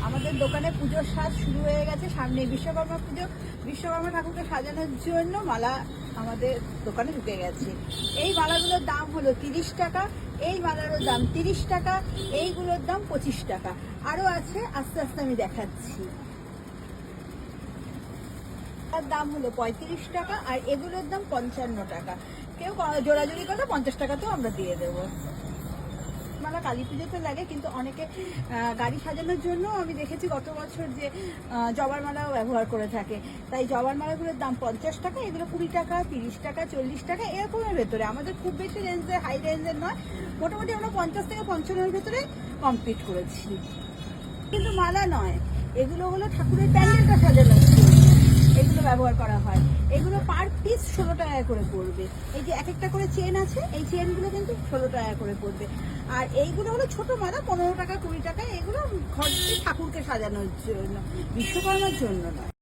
আমাদের দোকানে পুজোর সাজ শুরু হয়ে গেছে। সামনে বিশ্বকর্মা পুজো, বিশ্বকর্মা ঠাকুরকে সাজানোর জন্য মালা আমাদের দোকানে ঢুকে গেছে। এই মালাগুলোর দাম হলো 30 টাকা, এই মালারও দাম 30 টাকা, এইগুলোর দাম 25 টাকা। আরও আছে, আস্তে আস্তে আমি দেখাচ্ছি। তার দাম হলো 35 টাকা, আর এগুলোর দাম 55 টাকা। কেউ জোড়াজোড়ি করলে 50 টাকাতেও আমরা দিয়ে দেবো। মালা কালী পুজোতে লাগে, কিন্তু অনেকে গাড়ি সাজানোর জন্য আমি দেখেছি গত বছর যে জবার মালাও ব্যবহার করে থাকে। তাই জবার মালাগুলোর দাম 50 টাকা, এগুলো 20 টাকা, 30 টাকা, 40 টাকা এরকমের ভেতরে। আমাদের খুব বেশি রেঞ্জের, হাই রেঞ্জের নয়, মোটামুটি আমরা 50 থেকে 55-এর ভেতরে কমপ্লিট করেছি। কিন্তু মালা নয়, এগুলো হলো ঠাকুরের প্যান্ডেলটা সাজানোর জন্য এগুলো ব্যবহার করা হয়। এগুলো পার পিস 16 টাকা করে পড়বে। এই যে এক একটা করে চেন আছে, এই চেনগুলো কিন্তু 16 টাকা করে পড়বে। আর এইগুলো হলো ছোট মালা, 15 টাকা 20 টাকা। এগুলো ঘরে ঠাকুরকে সাজানোর জন্য, বিশ্বকর্মার জন্য নয়।